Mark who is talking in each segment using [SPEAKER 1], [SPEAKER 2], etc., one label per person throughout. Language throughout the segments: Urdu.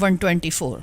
[SPEAKER 1] 124।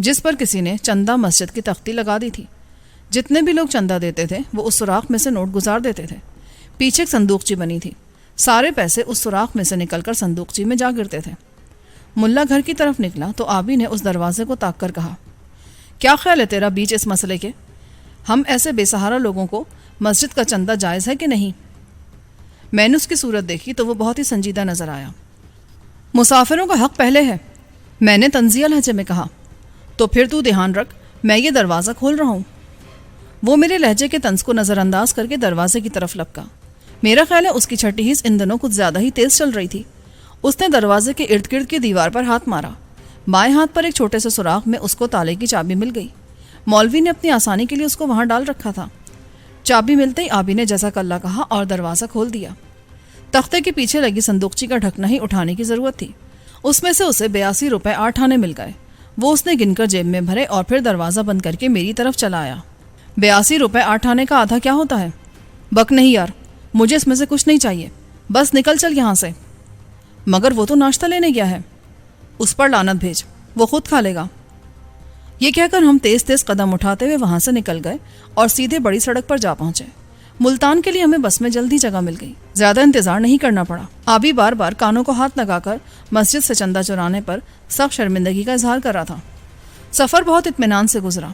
[SPEAKER 1] جس پر کسی نے چندہ مسجد کی تختی لگا دی تھی۔ جتنے بھی لوگ چندہ دیتے تھے وہ اس سوراخ میں سے نوٹ گزار دیتے تھے۔ پیچھے ایک صندوقچی بنی تھی، سارے پیسے اس سوراخ میں سے نکل کر صندوقچی میں جا گرتے تھے۔ ملا گھر کی طرف نکلا تو آبی نے اس دروازے کو تاک کر کہا، کیا خیال ہے تیرا بیچ اس مسئلے کے؟ ہم ایسے بے سہارا لوگوں کو مسجد کا چندہ جائز ہے کہ نہیں؟ میں نے اس کی صورت دیکھی تو وہ بہت ہی سنجیدہ نظر آیا۔ مسافروں کا حق پہلے ہے، میں نے طنزیہ لہجے میں کہا۔ تو پھر تو دھیان رکھ، میں یہ دروازہ کھول رہا ہوں۔ وہ میرے لہجے کے طنز کو نظر انداز کر کے دروازے کی طرف لپکا۔ میرا خیال ہے اس کی چھٹی حص ان دنوں کچھ زیادہ ہی تیز چل رہی تھی۔ اس نے دروازے کے ارد گرد کی دیوار پر ہاتھ مارا۔ بائیں ہاتھ پر ایک چھوٹے سے سوراخ میں اس کو تالے کی چابی مل گئی۔ مولوی نے اپنی آسانی کے لیے اس کو وہاں ڈال رکھا تھا۔ چابی ملتے ہی آبی نے جزاک اللہ کہا اور دروازہ کھول دیا۔ تختے کے پیچھے لگی صندوقچی کا ڈھکنا ہی اٹھانے کی ضرورت تھی۔ اس میں سے اسے 82 روپے 8 آنے مل گئے۔ وہ اس نے گن کر جیب میں بھرے اور پھر دروازہ بند کر کے میری طرف چلا آیا۔ 82 روپے 8 آنے کا آدھا کیا ہوتا ہے؟ بک نہیں یار، مجھے اس میں سے کچھ نہیں چاہیے، بس نکل چل یہاں سے۔ مگر وہ تو ناشتہ لینے گیا ہے، اس پر لعنت بھیج، وہ خود کھا لے گا۔ یہ کہہ کر ہم تیز تیز قدم اٹھاتے ہوئے وہاں سے نکل گئے اور سیدھے بڑی سڑک پر جا پہنچے۔ ملتان کے لیے ہمیں بس میں جلدی جگہ مل گئی، زیادہ انتظار نہیں کرنا پڑا۔ آبی بار بار کانوں کو ہاتھ لگا کر مسجد سے چندہ چرانے پر سخت شرمندگی کا اظہار کر رہا تھا۔ سفر بہت اطمینان سے گزرا۔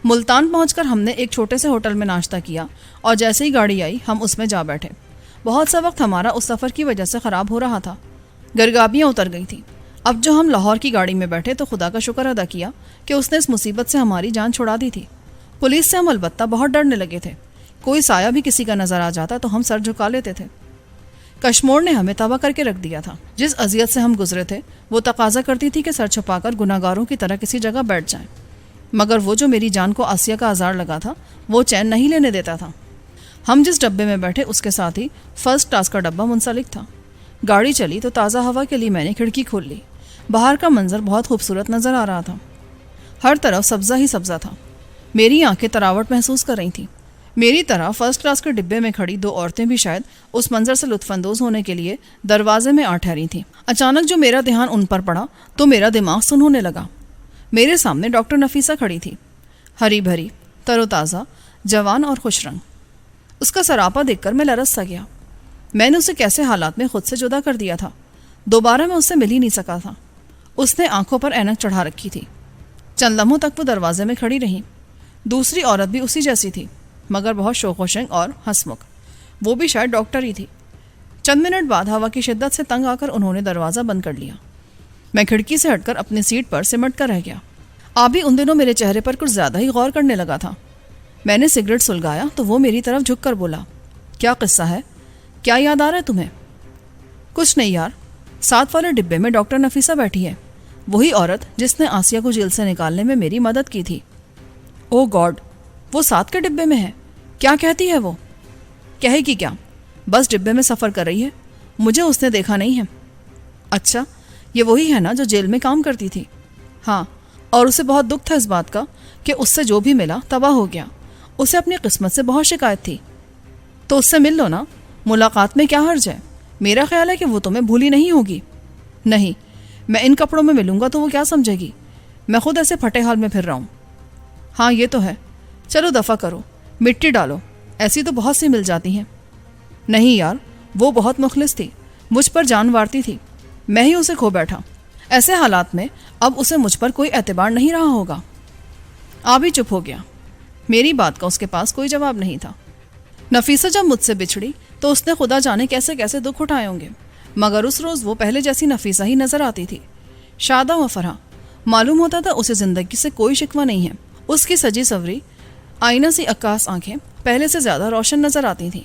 [SPEAKER 1] ملتان پہنچ کر ہم نے ایک چھوٹے سے ہوٹل میں ناشتہ کیا اور جیسے ہی گاڑی آئی ہم اس میں جا بیٹھے۔ بہت سا وقت ہمارا اس سفر کی وجہ سے خراب ہو رہا تھا، گرگابیاں اتر گئی تھیں۔ اب جو ہم لاہور کی گاڑی میں بیٹھے تو خدا کا شکر ادا کیا کہ اس نے اس مصیبت سے ہماری جان چھڑا دی تھی۔ پولیس سے ہم البتہ بہت ڈرنے لگے تھے، کوئی سایہ بھی کسی کا نظر آ جاتا تو ہم سر جھکا لیتے تھے۔ کشمور نے ہمیں تباہ کر کے رکھ دیا تھا۔ جس اذیت سے ہم گزرے تھے وہ تقاضا کرتی تھی کہ سر چھپا کر گناہگاروں کی طرح کسی جگہ بیٹھ جائیں، مگر وہ جو میری جان کو آسیہ کا آزار لگا تھا وہ چین نہیں لینے دیتا تھا۔ ہم جس ڈبے میں بیٹھے اس کے ساتھ ہی فرسٹ کلاس کا ڈبہ منسلک تھا۔ گاڑی چلی تو تازہ ہوا کے لیے میں نے کھڑکی کھول لی۔ باہر کا منظر بہت خوبصورت نظر آ رہا تھا، ہر طرف سبزہ ہی سبزہ تھا۔ میری آنکھیں تراوٹ محسوس کر رہی تھیں۔ میری طرح فرسٹ کلاس کے ڈبے میں کھڑی 2 عورتیں بھی شاید اس منظر سے لطف اندوز ہونے کے لیے دروازے میں آ ٹھہری تھیں۔ اچانک جو میرا دھیان ان پر پڑا تو میرا دماغ سن ہونے لگا۔ میرے سامنے ڈاکٹر نفیسہ کھڑی تھی، ہری بھری، تر و تازہ، جوان اور خوش رنگ۔ اس کا سراپا دیکھ کر میں لرز سا گیا۔ میں نے اسے کیسے حالات میں خود سے جدا کر دیا تھا، دوبارہ میں اس سے مل ہی نہیں سکا تھا۔ اس نے آنکھوں پر اینک چڑھا رکھی تھی۔ چند لمحوں تک وہ دروازے میں کھڑی رہی۔ دوسری عورت بھی اسی جیسی تھی، مگر بہت شوق و شنگ اور ہنسمکھ، وہ بھی شاید ڈاکٹر ہی تھی۔ چند منٹ بعد ہوا کی شدت سے تنگ آ کر انہوں نے دروازہ بند کر لیا۔ میں کھڑکی سے ہٹ کر اپنی سیٹ پر سمٹ کر رہ گیا۔ آبی ان دنوں میرے چہرے پر کچھ زیادہ ہی غور کرنے لگا تھا۔ میں نے سگریٹ سلگایا تو وہ میری طرف جھک کر بولا، کیا قصہ ہے؟ کیا یاد آ رہا ہے تمہیں؟ کچھ نہیں یار، 7 والے ڈبے میں ڈاکٹر نفیسہ بیٹھی ہے، وہی عورت جس نے آسیہ کو جیل سے نکالنے میں میری مدد کی تھی۔ او گاڈ، وہ 7 کے ڈبے میں ہے؟ کیا کہتی ہے وہ؟ کہے گی کیا، بس ڈبے میں سفر کر رہی ہے، مجھے اس نے دیکھا نہیں ہے۔ اچھا، یہ وہی ہے نا جو جیل میں کام کرتی تھی؟ ہاں، اور اسے بہت دکھ تھا اس بات کا کہ اس سے جو بھی ملا تباہ ہو گیا۔ اسے اپنی قسمت سے بہت شکایت تھی۔ تو اس سے مل لو نا، ملاقات میں کیا حرج ہے؟ میرا خیال ہے کہ وہ تمہیں بھولی نہیں ہوگی۔ نہیں، میں ان کپڑوں میں ملوں گا تو وہ کیا سمجھے گی؟ میں خود ایسے پھٹے حال میں پھر رہا ہوں۔ ہاں یہ تو ہے، چلو دفع کرو، مٹی ڈالو، ایسی تو بہت سی مل جاتی ہیں۔ نہیں یار، وہ بہت مخلص تھی، مجھ پر جان وارتی تھی، میں ہی اسے کھو بیٹھا۔ ایسے حالات میں اب اسے مجھ پر کوئی اعتبار نہیں رہا ہوگا۔ آبی چپ ہو گیا۔ میری بات کا اس کے پاس کوئی جواب نہیں تھا۔ نفیسہ جب مجھ سے بچھڑی تو اس نے خدا جانے کیسے کیسے دکھ اٹھائے ہوں گے، مگر اس روز وہ پہلے جیسی نفیسہ ہی نظر آتی تھی، شادہ و فرح۔ معلوم ہوتا تھا اسے زندگی سے کوئی شکوہ نہیں ہے۔ اس کی سجی سوری آئینہ سی عکاس آنکھیں پہلے سے زیادہ روشن نظر آتی تھیں۔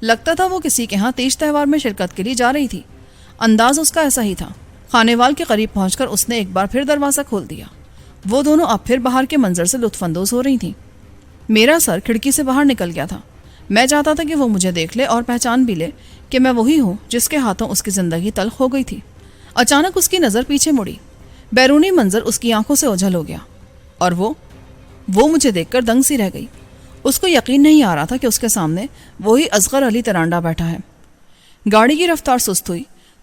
[SPEAKER 1] لگتا تھا وہ کسی کے ہاں تیج تہوار میں شرکت کے لیے جا رہی تھی۔ انداز اس کا ایسا ہی تھا۔ خانے وال کے قریب پہنچ کر اس نے ایک بار پھر دروازہ کھول دیا۔ وہ دونوں اب پھر باہر کے منظر سے لطف اندوز ہو رہی تھیں۔ میرا سر کھڑکی سے باہر نکل گیا تھا۔ میں چاہتا تھا کہ وہ مجھے دیکھ لے اور پہچان بھی لے کہ میں وہی ہوں جس کے ہاتھوں اس کی زندگی تلخ ہو گئی تھی۔ اچانک اس کی نظر پیچھے مڑی۔ بیرونی منظر اس کی آنکھوں سے اوجھل ہو گیا اور وہ مجھے دیکھ کر دنگ سی رہ گئی۔ اس کو یقین نہیں آ رہا تھا کہ اس کے سامنے وہی اصغر علی ترانڈا بیٹھا ہے۔ گاڑی کی رفتار سست ہوئی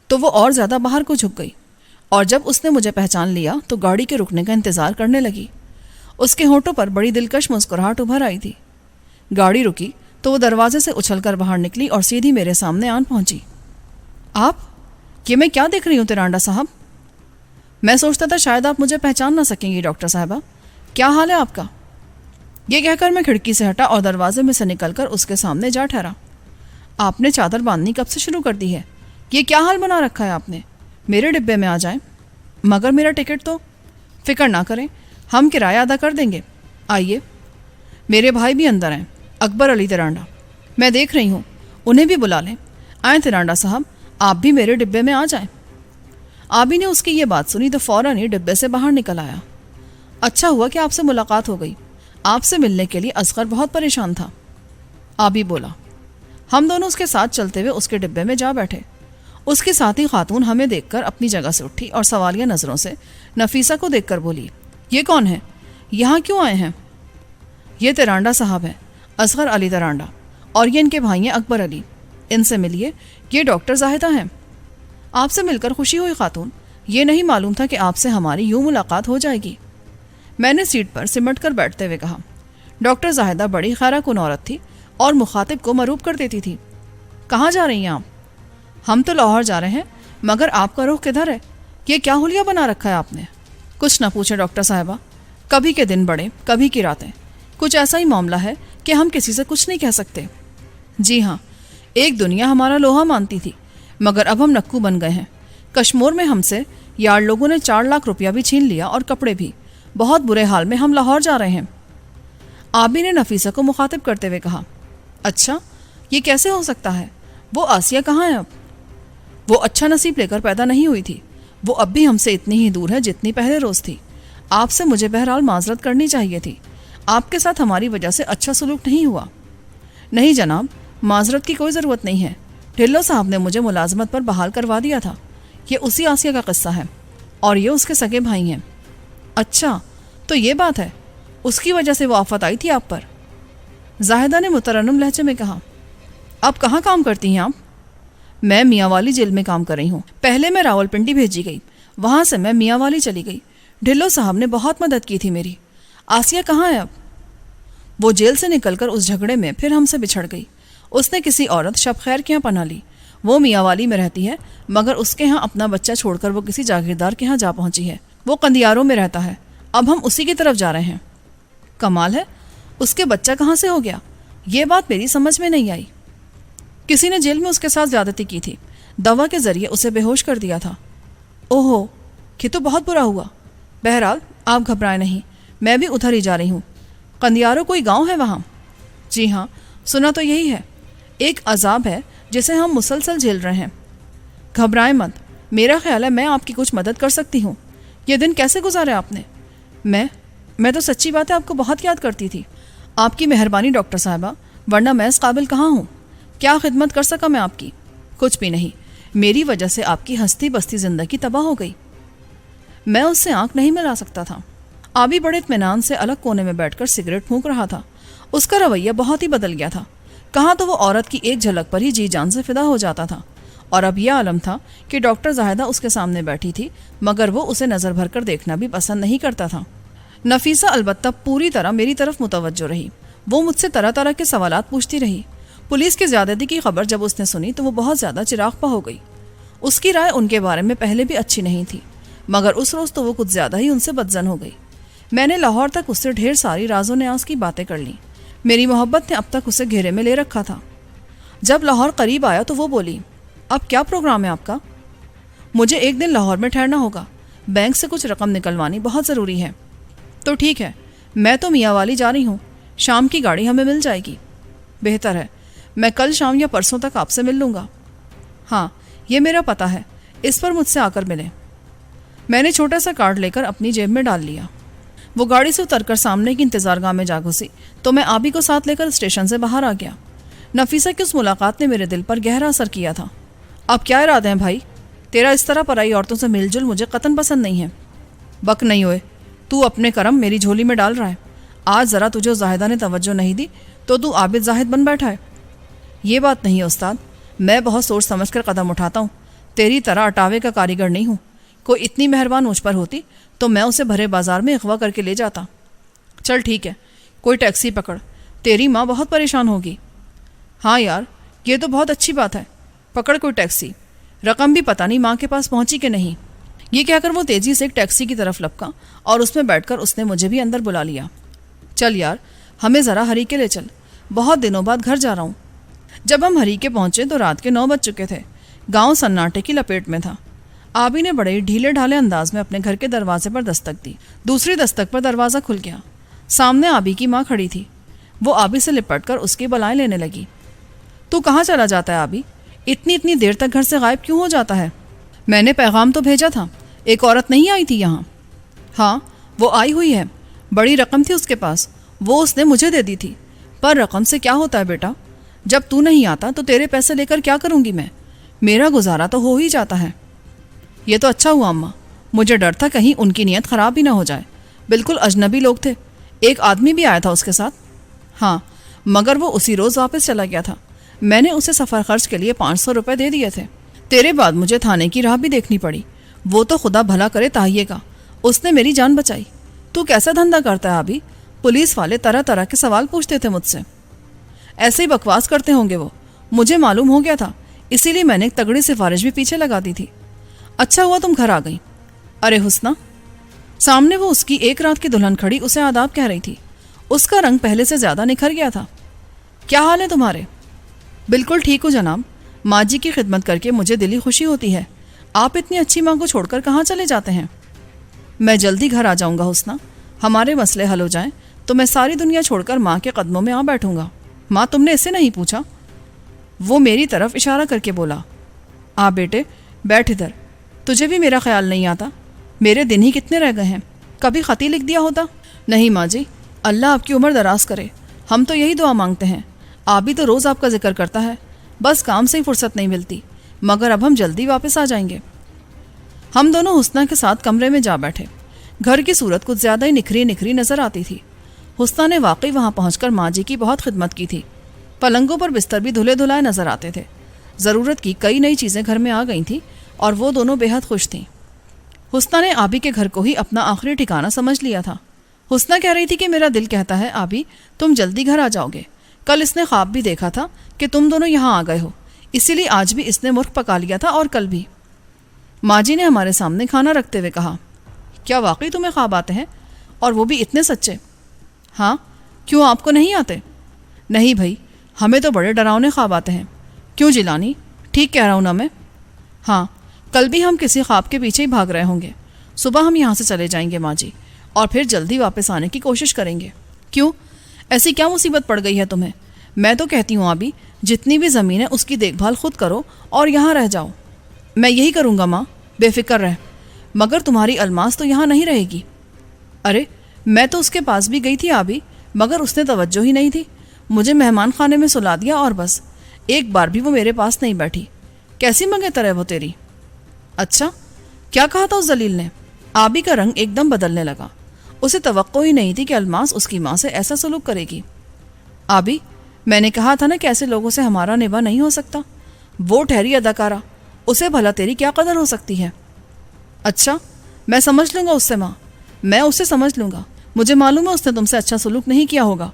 [SPEAKER 1] تو وہ اور زیادہ باہر کو جھک گئی اور جب اس نے مجھے پہچان لیا تو گاڑی کے رکنے کا انتظار کرنے لگی۔ اس کے ہونٹوں پر بڑی دلکش مسکراہٹ ابھر آئی تھی۔ گاڑی رکی تو وہ دروازے سے اچھل کر باہر نکلی اور سیدھی میرے سامنے آن پہنچی۔ آپ یہ میں کیا دیکھ رہی ہوں ترانڈا صاحب؟ میں سوچتا تھا شاید آپ مجھے پہچان نہ سکیں گی ڈاکٹر صاحبہ، کیا حال ہے آپ کا؟ یہ کہہ کر میں کھڑکی سے ہٹا اور دروازے میں سے نکل کر اس کے سامنے جا ٹھہرا۔ آپ نے چادر باندھنی کب سے شروع کر دی ہے؟ یہ کیا حال بنا رکھا ہے آپ نے؟ میرے ڈبے میں آ جائیں۔ مگر میرا ٹکٹ تو… فکر نہ کریں، ہم کرایہ ادا کر دیں گے۔ آئیے، میرے بھائی بھی اندر ہیں، اکبر علی ترانڈا، میں دیکھ رہی ہوں، انہیں بھی بلا لیں۔ آئیں ترانڈا صاحب، آپ بھی میرے ڈبے میں آ جائیں۔ آبی نے اس کی یہ بات سنی تو فوراً ہی ڈبے سے باہر نکل آیا۔ اچھا ہوا کہ آپ سے ملاقات ہو گئی، آپ سے ملنے کے لیے اصغر بہت پریشان تھا۔ آبی بولا۔ ہم دونوں اس کے ساتھ چلتے ہوئے اس کے ڈبے میں جا بیٹھے۔ اس کی ساتھی خاتون ہمیں دیکھ کر اپنی جگہ سے اٹھی اور سوالیہ نظروں سے نفیسہ کو دیکھ کر بولی، یہ کون ہے؟ یہاں کیوں آئے ہیں؟ یہ ترانڈا صاحب ہیں، اصغر علی ترانڈا، اور یہ ان کے بھائی ہیں اکبر علی، ان سے ملیے، یہ ڈاکٹر زاہدہ ہیں۔ آپ سے مل کر خوشی ہوئی خاتون، یہ نہیں معلوم تھا کہ آپ سے ہماری یوں ملاقات ہو جائے گی۔ میں نے سیٹ پر سمٹ کر بیٹھتے ہوئے کہا۔ ڈاکٹر زاہدہ بڑی خیرہ کن عورت تھی اور مخاطب کو مروب کر دیتی تھی۔ کہاں جا رہی ہیں آپ؟ ہم تو لاہور جا رہے ہیں، مگر آپ کا رخ کدھر ہے؟ یہ کیا حلیہ بنا رکھا ہے آپ نے؟ کچھ نہ پوچھیں ڈاکٹر صاحبہ، کبھی کے دن بڑے کبھی کی راتیں، کچھ ایسا ہی معاملہ ہے کہ ہم کسی سے کچھ نہیں کہہ سکتے۔ جی ہاں، ایک دنیا ہمارا لوہا مانتی تھی، مگر اب ہم نکو بن گئے ہیں۔ کشمور میں ہم سے یار لوگوں نے 4 لاکھ روپیہ بھی چھین لیا اور کپڑے بھی۔ بہت برے حال میں ہم لاہور جا رہے ہیں۔ آبی نے نفیسہ کو مخاطب کرتے ہوئے کہا۔ اچھا، یہ کیسے ہو سکتا ہے؟ وہ آسیہ کہاں ہے اب؟ وہ اچھا نصیب لے کر پیدا نہیں ہوئی تھی، وہ اب بھی ہم سے اتنی ہی دور ہے جتنی پہلے روز تھی۔ آپ سے مجھے بہرحال معذرت کرنی چاہیے تھی، آپ کے ساتھ ہماری وجہ سے اچھا سلوک نہیں ہوا۔ نہیں جناب، معذرت کی کوئی ضرورت نہیں ہے، ڈھلو صاحب نے مجھے ملازمت پر بحال کروا دیا تھا۔ یہ اسی آسیہ کا قصہ ہے، اور یہ اس کے سگے بھائی ہیں۔ اچھا، تو یہ بات ہے، اس کی وجہ سے وہ آفت آئی تھی آپ پر؟ زاہدہ نے مترنم لہجے میں کہا۔ آپ کہاں کام کرتی ہیں آپ؟ میں میاں والی جیل میں کام کر رہی ہوں، پہلے میں راول پنڈی بھیجی گئی، وہاں سے میں میاں والی چلی گئی۔ ڈھلو صاحب نے بہت مدد کی تھی میری۔ آسیہ کہاں ہے اب؟ وہ جیل سے نکل کر اس جھگڑے میں پھر ہم سے بچھڑ گئی۔ اس نے کسی عورت شب خیر کے ہاں پناہ لی، وہ میاں والی میں رہتی ہے، مگر اس کے ہاں اپنا بچہ چھوڑ کر وہ کسی جاگیردار کے ہاں جا پہنچی ہے، وہ قندیاروں میں رہتا ہے، اب ہم اسی کی طرف جا رہے ہیں۔ کمال ہے، اس کے بچہ کہاں سے ہو گیا؟ یہ بات میری سمجھ میں نہیں آئی۔ کسی نے جیل میں اس کے ساتھ زیادتی کی تھی، دوا کے ذریعے اسے بے ہوش کر دیا تھا۔ اوہو، یہ تو بہت برا ہوا۔ بہرحال آپ گھبرائیں نہیں، میں بھی ادھر ہی جا رہی ہوں۔ قندیاروں کوئی گاؤں ہے وہاں؟ جی ہاں، سنا تو یہی ہے، ایک عذاب ہے جسے ہم مسلسل جھیل رہے ہیں۔ گھبرائیں مت، میرا خیال ہے میں آپ کی کچھ مدد کر سکتی ہوں۔ یہ دن کیسے گزارے آپ نے؟ میں تو سچی بات ہے آپ کو بہت یاد کرتی تھی۔ آپ کی مہربانی ڈاکٹر صاحبہ، ورنہ میں اس قابل کہاں ہوں؟ کیا خدمت کر سکا میں آپ کی؟ کچھ بھی نہیں، میری وجہ سے آپ کی ہستی بستی زندگی تباہ ہو گئی۔ میں اس سے آنکھ نہیں ملا سکتا تھا۔ آبی بڑے اطمینان سے الگ کونے میں بیٹھ کر سگریٹ پھونک رہا تھا۔ اس کا رویہ بہت ہی بدل گیا تھا۔ کہاں تو وہ عورت کی ایک جھلک پر ہی جی جان سے فدا ہو جاتا تھا، اور اب یہ عالم تھا کہ ڈاکٹر زاہدہ اس کے سامنے بیٹھی تھی، مگر وہ اسے نظر بھر کر دیکھنا بھی پسند نہیں کرتا تھا۔ نفیسہ البتہ پوری طرح میری طرف متوجہ رہی۔ وہ مجھ سے طرح طرح کے سوالات پوچھتی رہی۔ پولیس کی زیادتی کی خبر جب اس نے سنی تو وہ بہت زیادہ چراغ پا ہو گئی۔ اس کی رائے ان کے بارے میں پہلے بھی اچھی نہیں تھی، مگر اس روز تو وہ کچھ زیادہ ہی ان سے بدظن ہو گئی۔ میں نے لاہور تک اس سے ڈھیر ساری راز و نیاز کی باتیں کر لیں۔ میری محبت نے اب تک اسے گھیرے میں لے رکھا تھا۔ جب لاہور قریب آیا تو وہ بولی، اب کیا پروگرام ہے آپ کا؟ مجھے ایک دن لاہور میں ٹھہرنا ہوگا، بینک سے کچھ رقم نکلوانی بہت ضروری ہے۔ تو ٹھیک ہے، میں تو میاں والی جا رہی ہوں، شام کی گاڑی ہمیں مل جائے گی۔ بہتر ہے، میں کل شام یا پرسوں تک آپ سے مل لوں گا۔ ہاں، یہ میرا پتہ ہے، اس پر مجھ سے آ کر ملیں۔ میں نے چھوٹا سا کارڈ لے کر اپنی جیب میں ڈال لیا۔ وہ گاڑی سے اتر کر سامنے کی انتظار گاہ میں جا گھسی تو میں آبی کو ساتھ لے کر اسٹیشن سے باہر آ گیا۔ نفیسہ کی اس ملاقات نے میرے دل پر گہرا اثر کیا تھا۔ اب کیا ارادے ہیں بھائی؟ تیرا اس طرح پرائی عورتوں سے مل جل مجھے قطعاً پسند نہیں ہے۔ بک نہیں ہوئے، تو اپنے کرم میری جھولی میں ڈال رہا ہے۔ آج ذرا تجھے زاہدہ نے توجہ نہیں دی تو عابد زاہد بن بیٹھا ہے۔ یہ بات نہیں ہے استاد، میں بہت سوچ سمجھ کر قدم اٹھاتا ہوں، تیری طرح اٹاوے کا کاریگر نہیں ہوں۔ کوئی اتنی مہربان مجھ پر ہوتی تو میں اسے بھرے بازار میں اغوا کر کے لے جاتا۔ چل ٹھیک ہے، کوئی ٹیکسی پکڑ، تیری ماں بہت پریشان ہوگی۔ ہاں یار، یہ تو بہت اچھی بات ہے، پکڑ کوئی ٹیکسی، رقم بھی پتہ نہیں ماں کے پاس پہنچی کہ نہیں۔ یہ کہہ کر وہ تیزی سے ایک ٹیکسی کی طرف لپکا اور اس میں بیٹھ کر اس نے مجھے بھی اندر بلا لیا۔ چل یار، ہمیں ذرا ہریکے لے چل، بہت دنوں بعد گھر جا رہا ہوں۔ جب ہم ہریکے پہنچے تو رات کے 9 بج چکے تھے۔ گاؤں سناٹے کی لپیٹ میں تھا۔ آبی نے بڑے ڈھیلے ڈھالے انداز میں اپنے گھر کے دروازے پر دستک دی۔ دوسری دستک پر دروازہ کھل گیا۔ سامنے آبی کی ماں کھڑی تھی۔ وہ آبی سے لپٹ کر اس کی بلائیں لینے لگی۔ تو کہاں چلا جاتا ہے آبی؟ اتنی دیر تک گھر سے غائب کیوں ہو جاتا ہے؟ میں نے پیغام تو بھیجا تھا، ایک عورت نہیں آئی تھی یہاں؟ ہاں، وہ آئی ہوئی ہے، بڑی رقم تھی اس کے پاس، وہ اس نے مجھے دے دی تھی۔ پر رقم سے کیا ہوتا ہے بیٹا؟ جب تو نہیں آتا تو تیرے پیسے لے کر کیا کروں گی میں؟ میرا گزارا تو ہو ہی جاتا ہے۔ یہ تو اچھا ہوا اماں، مجھے ڈر تھا کہیں ان کی نیت خراب ہی نہ ہو جائے۔ بالکل اجنبی لوگ تھے، ایک آدمی بھی آیا تھا اس کے ساتھ۔ ہاں، مگر وہ اسی روز واپس چلا گیا تھا۔ میں نے اسے سفر خرچ کے لیے 500 روپے دے دیے تھے۔ تیرے بعد مجھے تھانے کی راہ بھی دیکھنی پڑی، وہ تو خدا بھلا کرے تاہیے کا، اس نے میری جان بچائی۔ تو کیسا دھندا کرتا ہے ابھی؟ پولیس والے طرح طرح کے سوال پوچھتے تھے مجھ سے، ایسے ہی بکواس کرتے ہوں گے وہ، مجھے معلوم ہو گیا تھا، اسی لیے میں نے ایک تگڑی سفارش بھی پیچھے لگا دی تھی۔ اچھا ہوا تم گھر آ گئی۔ ارے حسنہ، سامنے وہ اس کی ایک رات کی دلہن کھڑی اسے آداب کہہ رہی تھی۔ اس کا رنگ پہلے سے زیادہ نکھر گیا تھا۔ کیا حال ہے تمہارے؟ بالکل ٹھیک ہو جناب، ماں جی کی خدمت کر کے مجھے دلی خوشی ہوتی ہے۔ آپ اتنی اچھی ماں کو چھوڑ کر کہاں چلے جاتے ہیں؟ میں جلدی گھر آ جاؤں گا حسنہ، ہمارے مسئلے حل ہو جائیں تو میں ساری دنیا چھوڑ کر ماں کے قدموں میں آ بیٹھوں گا۔ ماں، تم نے اسے نہیں پوچھا؟ وہ میری طرف اشارہ کر کے بولا۔ آ بیٹے، بیٹھ ادھر، تجھے بھی میرا خیال نہیں آتا؟ میرے دن ہی کتنے رہ گئے ہیں، کبھی خط ہی لکھ دیا ہوتا۔ نہیں ماں جی، اللہ آپ کی عمر دراز کرے، ہم تو یہی دعا مانگتے ہیں۔ آپ بھی تو روز آپ کا ذکر کرتا ہے، بس کام سے ہی فرصت نہیں ملتی، مگر اب ہم جلدی واپس آ جائیں گے۔ ہم دونوں حسنہ کے ساتھ کمرے میں جا بیٹھے۔ گھر کی صورت کچھ زیادہ ہی نکھری نظر آتی تھی۔ حسنہ نے واقعی وہاں پہنچ کر ماں جی کی بہت خدمت کی تھی۔ پلنگوں پر بستر بھی دھلے دھلائے نظر آتے تھے۔ ضرورت کی کئی نئی چیزیں گھر میں آ گئی تھیں اور وہ دونوں بے حد خوش تھیں۔ حسنہ نے آبی کے گھر کو ہی اپنا آخری ٹھکانہ سمجھ لیا تھا۔ حسنہ کہہ رہی تھی کہ میرا دل کہتا ہے آبی تم جلدی گھر آ جاؤ گے۔ کل اس نے خواب بھی دیکھا تھا کہ تم دونوں یہاں آ گئے ہو، اسی لیے آج بھی اس نے مرغ پکا لیا تھا اور کل بھی۔ ماں جی نے ہمارے سامنے کھانا رکھتے ہوئے کہا، کیا واقعی تمہیں خواب آتے ہیں، اور وہ بھی اتنے سچے؟ ہاں، کیوں آپ کو نہیں آتے؟ نہیں بھائی، ہمیں تو بڑے ڈراؤنے خواب آتے ہیں۔ کیوں جیلانی، ٹھیک کہہ رہا ہوں نا میں؟ ہاں، کل بھی ہم کسی خواب کے پیچھے ہی بھاگ رہے ہوں گے۔ صبح ہم یہاں سے چلے جائیں گے ماں جی، اور پھر جلدی واپس آنے کی کوشش کریں گے۔ کیوں، ایسی کیا مصیبت پڑ گئی ہے تمہیں؟ میں تو کہتی ہوں ابھی جتنی بھی زمین ہے اس کی دیکھ بھال خود کرو اور یہاں رہ جاؤ۔ میں یہی کروں گا ماں، بے فکر رہ، مگر تمہاری الماس تو یہاں نہیں رہے گی۔ ارے، میں تو اس کے پاس بھی گئی تھی ابھی، مگر اس نے توجہ ہی نہیں تھی، مجھے مہمان خانے میں سلا دیا اور بس، ایک بار بھی وہ میرے پاس نہیں بیٹھی۔ کیسی منگیتر ہے وہ تیری؟ اچھا، کیا کہا تھا اس ذلیل نے؟ آبی کا رنگ ایک دم بدلنے لگا۔ اسے توقع ہی نہیں تھی کہ الماس اس کی ماں سے ایسا سلوک کرے گی۔ آبی، میں نے کہا تھا نا کہ ایسے لوگوں سے ہمارا نبھا نہیں ہو سکتا۔ وہ ٹھہری اداکارہ، اسے بھلا تیری کیا قدر ہو سکتی ہے؟ اچھا، میں سمجھ لوں گا اس سے ماں، میں اسے سمجھ لوں گا، مجھے معلوم ہے اس نے تم سے اچھا سلوک نہیں کیا ہوگا۔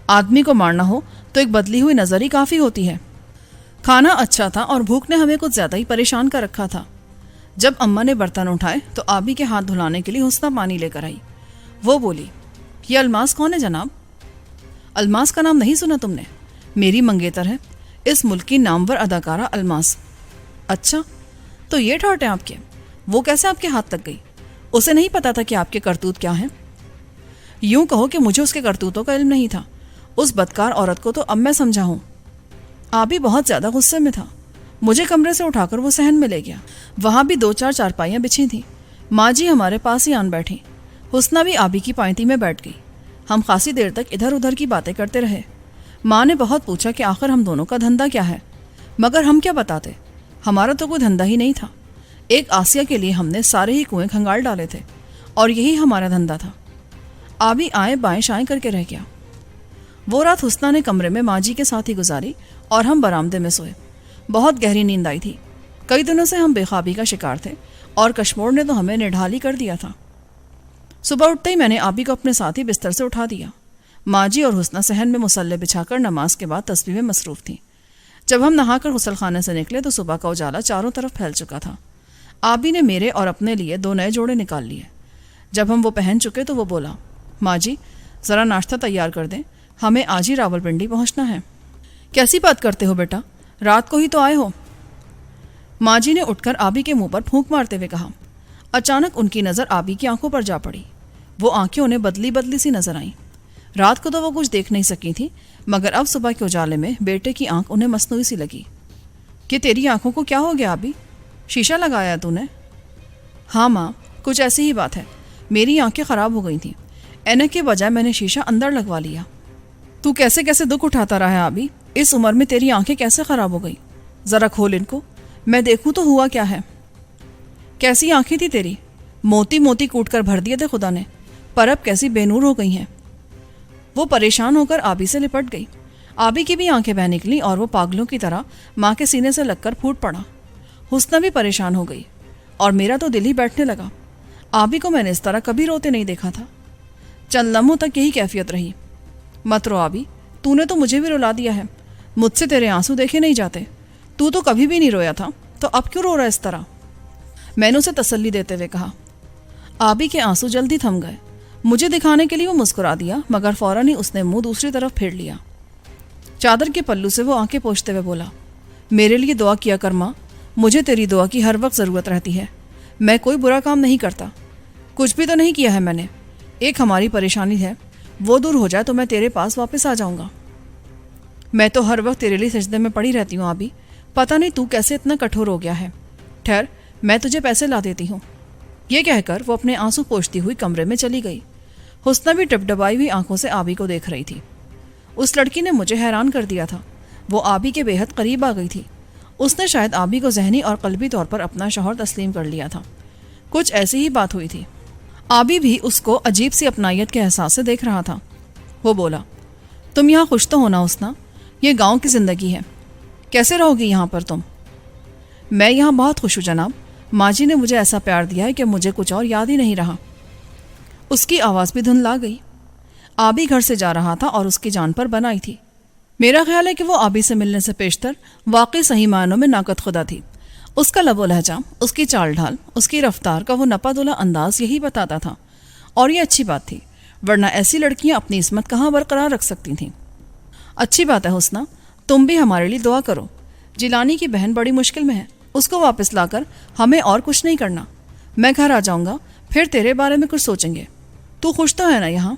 [SPEAKER 1] آدمی کو مارنا ہو تو ایک بدلی ہوئی نظر ہی کافی ہوتی ہے۔ کھانا اچھا تھا اور بھوک نے ہمیں کچھ زیادہ ہی پریشان کر رکھا تھا۔ جب اماں نے برتن اٹھائے تو آبی کے ہاتھ دھلانے کے لیے حسنہ پانی لے کر آئی۔ وہ بولی، یہ الماس کون ہے جناب؟ الماس کا نام نہیں سنا تم نے؟ میری منگیتر ہے، اس ملک کی نامور اداکارہ الماس۔ اچھا، تو یہ ٹھاٹ ہے آپ کے، وہ کیسے آپ کے ہاتھ تک گئی؟ اسے نہیں پتا تھا کہ آپ کے کرتوت کیا ہیں؟ یوں کہو کہ مجھے اس کے کرتوتوں کا علم نہیں تھا۔ اس بدکار عورت کو تو اب میں سمجھا ہوں۔ آبی بہت زیادہ غصے میں تھا۔ مجھے کمرے سے اٹھا کر وہ صحن میں لے گیا۔ وہاں بھی 2-4 چارپائیاں بچھی تھیں۔ ماں جی ہمارے پاس ہی آن بیٹھی۔ حسنہ بھی آبی کی پائنتی میں بیٹھ گئی۔ ہم خاصی دیر تک ادھر ادھر کی باتیں کرتے رہے۔ ماں نے بہت پوچھا کہ آخر ہم دونوں کا دھندا کیا ہے، مگر ہم کیا بتاتے، ہمارا تو کوئی دھندا ہی نہیں تھا۔ ایک آسیہ کے لیے ہم نے سارے ہی کنویں کھنگال ڈالے تھے، اور یہی ہمارا دھندا تھا۔ آبی آئیں بائیں شائیں کر کے رہ گیا۔ وہ رات حسنہ نے کمرے میں ماں جی کے ساتھ ہی گزاری اور ہم برآمدے میں سوئے۔ بہت گہری نیند آئی تھی۔ کئی دنوں سے ہم بے خوابی کا شکار تھے اور کشمور نے تو ہمیں نڈھالی کر دیا تھا۔ صبح اٹھتے ہی میں نے آبی کو اپنے ساتھ ہی بستر سے اٹھا دیا۔ ماں جی اور حسنہ صحن میں مصلے بچھا کر نماز کے بعد تسبیح میں مصروف تھیں۔ جب ہم نہا کر غسل خانے سے نکلے تو صبح کا اجالا چاروں طرف پھیل چکا تھا۔ آبی نے میرے اور اپنے لیے 2 نئے جوڑے نکال لیے۔ جب ہم وہ پہن چکے تو وہ بولا، ماں جی ذرا ناشتہ تیار کر دیں، ہمیں آج ہی راولپنڈی پہنچنا ہے۔ کیسی بات کرتے ہو بیٹا، رات کو ہی تو آئے ہو۔ ماں جی نے اٹھ کر آبی کے منہ پر پھونک مارتے ہوئے کہا۔ اچانک ان کی نظر آبی کی آنکھوں پر جا پڑی۔ وہ آنکھیں انہیں بدلی بدلی سی نظر آئیں۔ رات کو تو وہ کچھ دیکھ نہیں سکی تھی، مگر اب صبح کے اجالے میں بیٹے کی آنکھ انہیں مصنوعی سی لگی۔ کہ تیری آنکھوں کو کیا ہو گیا آبی، شیشہ لگایا تو نے؟ ہاں ماں، کچھ ایسی ہی بات ہے، میری آنکھیں خراب ہو گئی تھیں، اینک کے بجائے میں نے شیشہ اندر لگوا لیا۔ تو کیسے کیسے دکھ اٹھاتا رہا ہے آبی، اس عمر میں تیری آنکھیں کیسے خراب ہو گئی؟ ذرا کھول ان کو، میں دیکھوں تو ہوا کیا ہے۔ کیسی آنکھیں تھی تیری، موتی موتی کوٹ کر بھر دیے تھے خدا نے، پر اب کیسی بے نور ہو گئی ہیں۔ وہ پریشان ہو کر آبی سے لپٹ گئی۔ آبی کی بھی آنکھیں بہہ نکلیں اور وہ پاگلوں کی طرح ماں کے سینے سے لگ کر پھوٹ پڑا۔ حسنہ بھی پریشان ہو گئی اور میرا تو دل ہی بیٹھنے لگا۔ آبی کو میں نے اس طرح کبھی روتے نہیں دیکھا تھا۔ چند لمحوں تک یہی کیفیت رہی۔ مت رو آبی، تو نے تو مجھے بھی رلا دیا ہے، مجھ سے تیرے آنسو دیکھے نہیں جاتے، تو کبھی بھی نہیں رویا تھا، تو اب کیوں رو رہا اس طرح؟ میں نے اسے تسلی دیتے ہوئے کہا۔ آبی کے آنسو جلدی تھم گئے۔ مجھے دکھانے کے لیے وہ مسکرا دیا، مگر فوراً ہی اس نے منہ دوسری طرف پھیر لیا۔ چادر کے پلو سے وہ آنکھیں پوچھتے ہوئے بولا، میرے لیے دعا کیا کر ماں، مجھے تیری دعا کی ہر وقت ضرورت رہتی ہے۔ میں کوئی برا کام نہیں کرتا، کچھ بھی تو نہیں کیا ہے میں نے۔ ایک ہماری پریشانی ہے، وہ دور ہو جائے تو میں تیرے پاس واپس آ جاؤں گا۔ میں تو ہر وقت تیرے لیے سجدے میں پڑی رہتی ہوں آبی، پتہ نہیں تو کیسے اتنا کٹھور ہو گیا ہے۔ ٹھہر، میں تجھے پیسے لا دیتی ہوں۔ یہ کہہ کر وہ اپنے آنسو پوچھتی ہوئی کمرے میں چلی گئی۔ حسنہ بھی ڈبڈبائی ہوئی آنکھوں سے آبی کو دیکھ رہی تھی۔ اس لڑکی نے مجھے حیران کر دیا تھا، وہ آبی کے بے حد قریب آ گئی تھی۔ اس نے شاید آبی کو ذہنی اور قلبی طور پر اپنا شوہر تسلیم کر لیا تھا۔ کچھ ایسی ہی بات ہوئی تھی۔ آبی بھی اس کو عجیب سی اپنائیت کے احساس سے دیکھ رہا تھا۔ وہ بولا، تم یہاں خوش تو ہونا حسنہ، یہ گاؤں کی زندگی ہے، کیسے رہو گی یہاں پر تم؟ میں یہاں بہت خوش ہوں جناب، ماں جی نے مجھے ایسا پیار دیا ہے کہ مجھے کچھ اور یاد ہی نہیں رہا۔ اس کی آواز بھی دھندلا گئی۔ آبی گھر سے جا رہا تھا اور اس کی جان پر بن آئی تھی۔ میرا خیال ہے کہ وہ آبی سے ملنے سے پیشتر واقعی صحیح معنوں میں ناقد خدا تھی۔ اس کا لب و لہجہ، اس کی چال ڈھال، اس کی رفتار کا وہ نپا دلا انداز یہی بتاتا تھا، اور یہ اچھی بات تھی، ورنہ ایسی لڑکیاں اپنی عصمت کہاں برقرار رکھ سکتی تھیں۔ اچھی بات ہے حسنہ، تم بھی ہمارے لیے دعا کرو۔ جیلانی کی بہن بڑی مشکل میں ہے، اس کو واپس لا کر ہمیں اور کچھ نہیں کرنا۔ میں گھر آ جاؤں گا، پھر تیرے بارے میں کچھ سوچیں گے۔ تو خوش تو ہے نا یہاں؟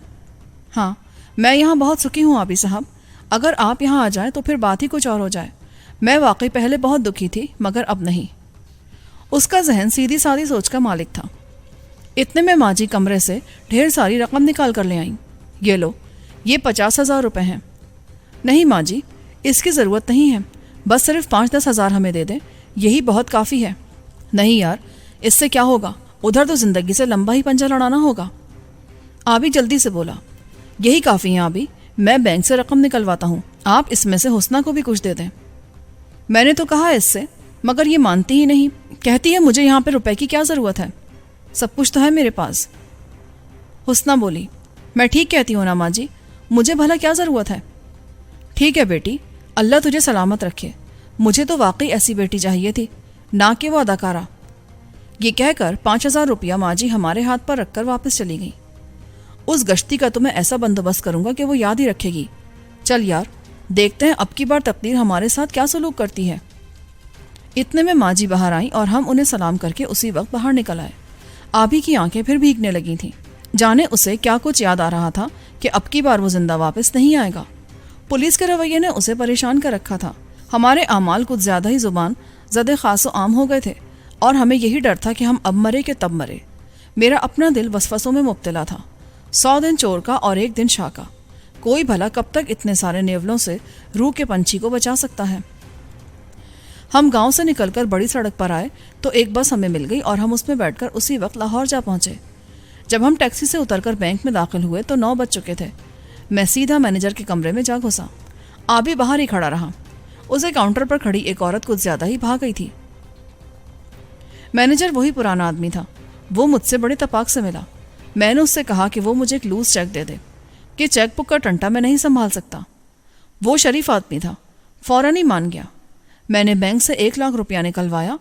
[SPEAKER 1] ہاں، میں یہاں بہت سکھی ہوں آبی صاحب، اگر آپ یہاں آ جائیں تو پھر بات ہی کچھ اور ہو جائے۔ میں واقعی پہلے بہت دکھی تھی، مگر اب نہیں۔ اس کا ذہن سیدھی سادھی سوچ کا مالک تھا۔ اتنے میں ماں جی کمرے سے ڈھیر ساری رقم نکال کر لے آئیں۔ یہ لو، یہ 50,000 روپے ہیں۔ نہیں ماں جی، اس کی ضرورت نہیں ہے، بس صرف 5-10 ہزار ہمیں دے دیں، یہی بہت کافی ہے۔ نہیں یار، اس سے کیا ہوگا، ادھر تو زندگی سے لمبا ہی پنجہ لڑانا ہوگا۔ آبی جلدی سے بولا، یہی کافی ہے آبی، میں بینک سے رقم نکلواتا ہوں، آپ اس میں سے حسنہ کو بھی کچھ دے دیں۔ میں نے تو کہا اس سے، مگر یہ مانتی ہی نہیں، کہتی ہے مجھے یہاں پہ روپے کی کیا ضرورت ہے، سب کچھ تو ہے میرے پاس۔ حسنہ بولی، میں ٹھیک کہتی ہوں نا ماں جی، مجھے بھلا کیا ضرورت ہے؟ ٹھیک ہے بیٹی، اللہ تجھے سلامت رکھے، مجھے تو واقعی ایسی بیٹی چاہیے تھی، نہ کہ وہ اداکارہ۔ یہ کہہ کر 5,000 روپیہ ماں جی ہمارے ہاتھ پر رکھ کر واپس چلی گئی۔ اس گشتی کا تو میں ایسا بندوبست کروں گا کہ وہ یاد ہی رکھے گی۔ چل یار، دیکھتے ہیں اب کی بار تقدیر ہمارے ساتھ کیا سلوک کرتی ہے۔ اتنے میں ماں جی باہر آئیں اور ہم انہیں سلام کر کے اسی وقت باہر نکل آئے۔ آبی کی آنکھیں پھر بھیگنے لگی تھیں، جانے اسے کیا کچھ یاد آ رہا تھا کہ اب کی بار وہ زندہ واپس نہیں آئے گا۔ پولیس کے رویے نے اسے پریشان کر رکھا تھا۔ ہمارے اعمال کچھ زیادہ ہی زبان زد خاص و عام ہو گئے تھے، اور ہمیں یہی ڈر تھا کہ ہم اب مرے کہ تب مرے۔ میرا اپنا دل وسوسوں میں مبتلا تھا، 100 دن چور کا اور 1 دن شاہ کا۔ کوئی بھلا کب تک اتنے سارے نیولوں سے روح کے پنچھی کو بچا سکتا ہے۔ ہم گاؤں سے نکل کر بڑی سڑک پر آئے تو ایک بس ہمیں مل گئی اور ہم اس میں بیٹھ کر اسی وقت لاہور جا پہنچے۔ جب ہم ٹیکسی سے اتر کر بینک میں داخل ہوئے تو 9 بج چکے تھے۔ میں سیدھا مینیجر کے کمرے میں جا گھسا۔ آبی باہر ہی کھڑا رہا۔ اسے کاؤنٹر پر کھڑی ایک عورت کچھ زیادہ ہی بھا گئی تھی۔ مینیجر وہی پرانا آدمی تھا. وہ مجھ سے بڑے تپاک سے ملا. میں نے اس سے کہا کہ وہ مجھے ایک لوز چیک دے دے کہ چیک بک کا ٹنٹا میں نہیں سنبھال سکتا. وہ شریف آدمی تھا, فوراً ہی مان گیا. میں نے بینک سے 1 لاکھ روپیہ نکلوایا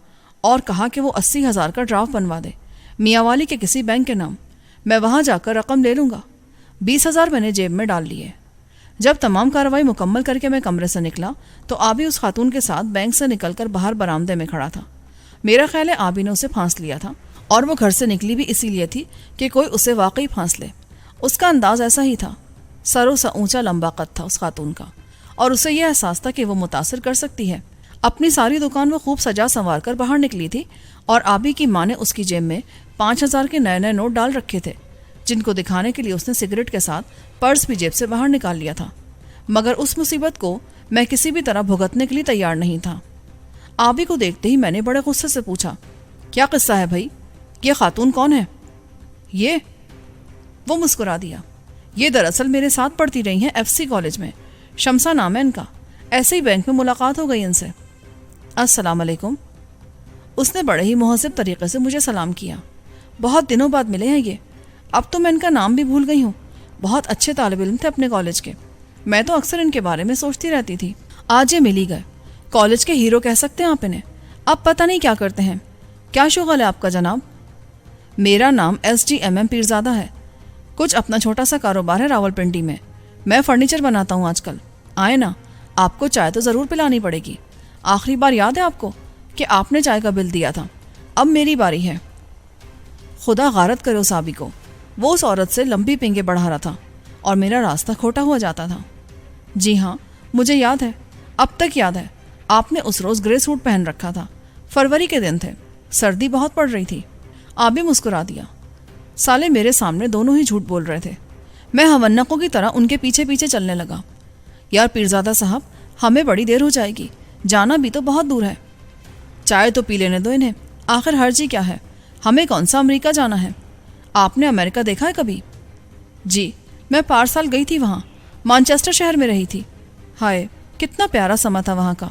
[SPEAKER 1] اور کہا کہ وہ 80,000 کا ڈرافٹ بنوا دے میاں والی کے کسی بینک کے نام. میں وہاں جا کر رقم لے لوں گا. 20,000 میں نے جیب میں ڈال لیے. جب تمام کارروائی مکمل کر کے میں کمرے سے نکلا تو آبی اس خاتون کے ساتھ بینک سے نکل کر باہر برآمدے میں کھڑا تھا. میرا خیال ہے آبی نے اسے پھانس لیا تھا, اور وہ گھر سے نکلی بھی اسی لیے تھی کہ کوئی اسے واقعی پھانس لے. اس کا انداز ایسا ہی تھا, سروں سا اونچا لمبا قد تھا اس خاتون کا, اور اسے یہ احساس تھا کہ وہ متاثر کر سکتی ہے. اپنی ساری دکان وہ خوب سجا سنوار کر باہر نکلی تھی, اور آبی کی ماں نے اس کی جیب میں 5,000 کے نئے نوٹ ڈال رکھے تھے, جن کو دکھانے کے لیے اس نے سگریٹ کے ساتھ پرس بھی جیب سے باہر نکال لیا تھا. مگر اس مصیبت کو میں کسی بھی طرح بھگتنے کے لیے تیار نہیں تھا. آبی کو دیکھتے ہی میں نے بڑے غصے سے پوچھا, کیا قصہ ہے بھائی؟ یہ خاتون کون ہے؟ یہ وہ مسکرا دیا. یہ دراصل میرے ساتھ پڑھتی رہی ہیں FC کالج میں. شمسا نام ہے ان کا. ایسے ہی بینک میں ملاقات ہو گئی ان سے. السلام علیکم. اس نے بڑے ہی مہذب طریقے سے مجھے سلام کیا. بہت دنوں بعد ملے ہیں یہ. اب تو میں ان کا نام بھی بھول گئی ہوں. بہت اچھے طالب علم تھے اپنے کالج کے. میں تو اکثر ان کے بارے میں سوچتی رہتی تھی. آج یہ مل ہی گئے. کالج کے ہیرو کہہ سکتے ہیں آپ انہیں. اب پتہ نہیں کیا کرتے ہیں. کیا شغل ہے آپ کا جناب؟ میرا نام SGMM پیرزادہ ہے. کچھ اپنا چھوٹا سا کاروبار ہے راولپنڈی میں. میں فرنیچر بناتا ہوں آج کل. آئے نا, آپ کو چائے تو ضرور پلانی پڑے گی. آخری بار یاد ہے آپ کو کہ آپ نے چائے کا بل دیا تھا؟ اب میری باری ہے. خدا غارت کرے اس آبی کو. وہ اس عورت سے لمبی پنگے بڑھا رہا تھا اور میرا راستہ کھوٹا ہوا جاتا تھا. جی ہاں, مجھے یاد ہے, اب تک یاد ہے. آپ نے اس روز گرے سوٹ پہن رکھا تھا. فروری کے دن تھے, سردی بہت پڑ رہی تھی. آبی مسکرا دیا. سالے میرے سامنے دونوں ہی جھوٹ بول رہے تھے. میں ہونقوں کی طرح ان کے پیچھے پیچھے چلنے لگا. یار پیرزادہ صاحب, ہمیں بڑی دیر ہو جائے گی. جانا بھی تو بہت دور ہے. چائے تو پی لینے دو انہیں. آخر حرجی کیا ہے؟ ہمیں کون سا امریکہ جانا ہے؟ آپ نے امریکہ دیکھا ہے کبھی؟ جی, میں 5 سال گئی تھی وہاں. مانچسٹر شہر میں رہی تھی. ہائے, کتنا پیارا سما تھا وہاں کا.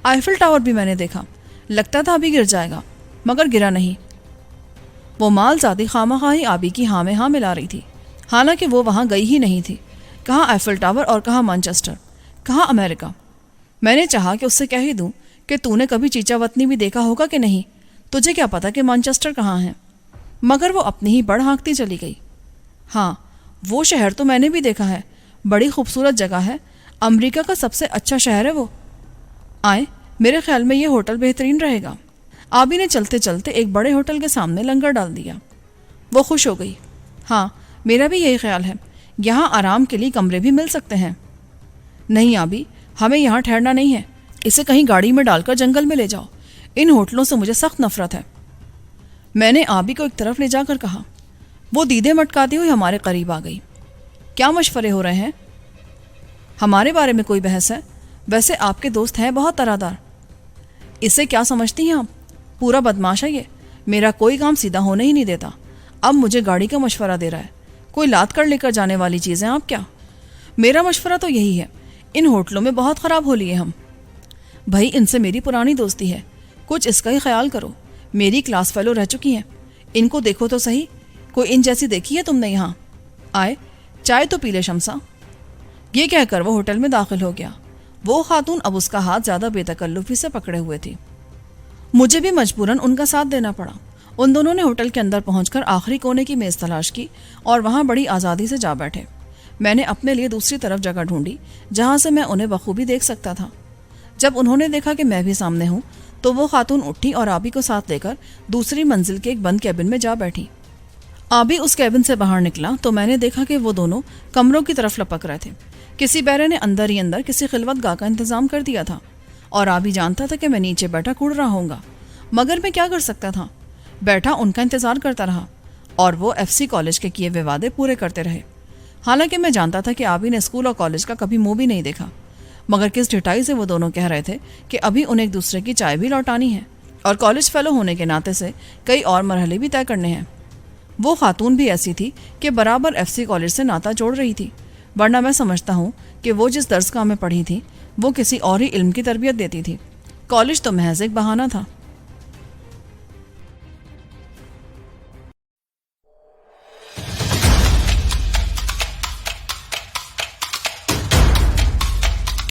[SPEAKER 1] آئیفل ٹاور بھی میں نے دیکھا. لگتا تھا ابھی گر جائے گا, مگر گرا نہیں. وہ مال زادی خواہ ہی آبی کی ہاں میں ہاں ملا رہی تھی. حالانکہ وہ وہاں گئی ہی نہیں تھی. کہاں آئیفل ٹاور اور کہاں مانچسٹر, کہاں امریکہ. میں نے چاہا کہ اس سے کہہ ہی دوں کہ تو نے کبھی چیچا وطنی بھی دیکھا ہوگا کہ نہیں, تجھے کیا پتا کہ مانچسٹر کہاں ہے. مگر وہ اپنی ہی بڑھ ہانکتی چلی گئی. ہاں, وہ شہر تو میں نے بھی دیکھا ہے. بڑی خوبصورت جگہ ہے. امریکہ کا سب سے اچھا شہر ہے وہ. آئیں, میرے خیال میں یہ ہوٹل بہترین رہے گا. آبی نے چلتے چلتے ایک بڑے ہوٹل کے سامنے لنگر ڈال دیا. وہ خوش ہو گئی. ہاں, میرا بھی یہی خیال ہے. یہاں آرام کے لیے کمرے بھی مل سکتے ہیں. نہیں آبی, ہمیں یہاں ٹھہرنا نہیں ہے. اسے کہیں گاڑی میں ڈال کر جنگل میں لے جاؤ. ان ہوٹلوں سے مجھے سخت نفرت ہے. میں نے آبی کو ایک طرف لے جا کر کہا. وہ دیدے مٹکاتی ہوئی ہمارے قریب آ گئی. کیا مشورے ہو رہے ہیں؟ ہمارے بارے میں کوئی بحث ہے؟ ویسے آپ کے دوست ہیں بہت طرح. اسے کیا سمجھتی ہیں آپ؟ پورا بدماش ہے یہ. میرا کوئی کام سیدھا ہونے ہی نہیں دیتا. اب مجھے گاڑی کا مشورہ دے رہا ہے. کوئی لاد کر لے کر جانے والی چیزیں آپ کیا؟ میرا مشورہ تو یہی ہے, ان ہوٹلوں میں بہت خراب ہو لیے ہم. بھائی, ان سے میری پرانی دوستی ہے. کچھ اس کا ہی خیال کرو. میری کلاس فیلو رہ چکی ہیں. ان کو دیکھو تو صحیح. کوئی ان جیسی دیکھی ہے تم نے یہاں؟ آئے, چائے تو پی لے شمسا. یہ کہہ کر وہ ہوٹل میں داخل ہو گیا. وہ خاتون اب اس کا ہاتھ زیادہ بے تکلفی سے پکڑے ہوئے تھی. مجھے بھی مجبوراً ان کا ساتھ دینا پڑا. ان دونوں نے ہوٹل کے اندر پہنچ کر آخری کونے کی میز تلاش کی اور وہاں بڑی آزادی سے جا بیٹھے. میں نے اپنے لیے دوسری طرف جگہ ڈھونڈی جہاں سے میں انہیں بخوبی دیکھ سکتا تھا. جب انہوں نے دیکھا کہ میں بھی سامنے ہوں تو وہ خاتون اٹھی اور آبی کو ساتھ لے کر دوسری منزل کے ایک بند کیبن میں جا بیٹھی. آبی اس کیبن سے باہر نکلا تو میں نے دیکھا کہ وہ دونوں کمروں کی طرف لپک رہے تھے. کسی بیرے نے اندر ہی اندر کسی خلوت گاہ کا انتظام کر دیا تھا اور آبی جانتا تھا کہ میں نیچے بیٹھا کڑ رہا ہوں گا. مگر میں کیا کر سکتا تھا؟ بیٹھا ان کا انتظار کرتا رہا اور وہ FC کالج کے کیے ہوئے وعدے پورے کرتے رہے. حالانکہ میں جانتا تھا کہ آبی نے اسکول اور کالج کا کبھی منہ بھی نہیں دیکھا. مگر کس ڈھٹائی سے وہ دونوں کہہ رہے تھے کہ ابھی انہیں ایک دوسرے کی چائے بھی لوٹانی ہے اور کالج فیلو ہونے کے ناطے سے کئی اور مرحلے بھی طے کرنے ہیں. وہ خاتون بھی ایسی تھی کہ برابر FC کالج سے ناطا جوڑ رہی تھی. ورنہ میں سمجھتا ہوں کہ وہ جس درس گاہ میں پڑھی تھی وہ کسی اور ہی علم کی تربیت دیتی تھی. کالج تو محض ایک بہانہ تھا.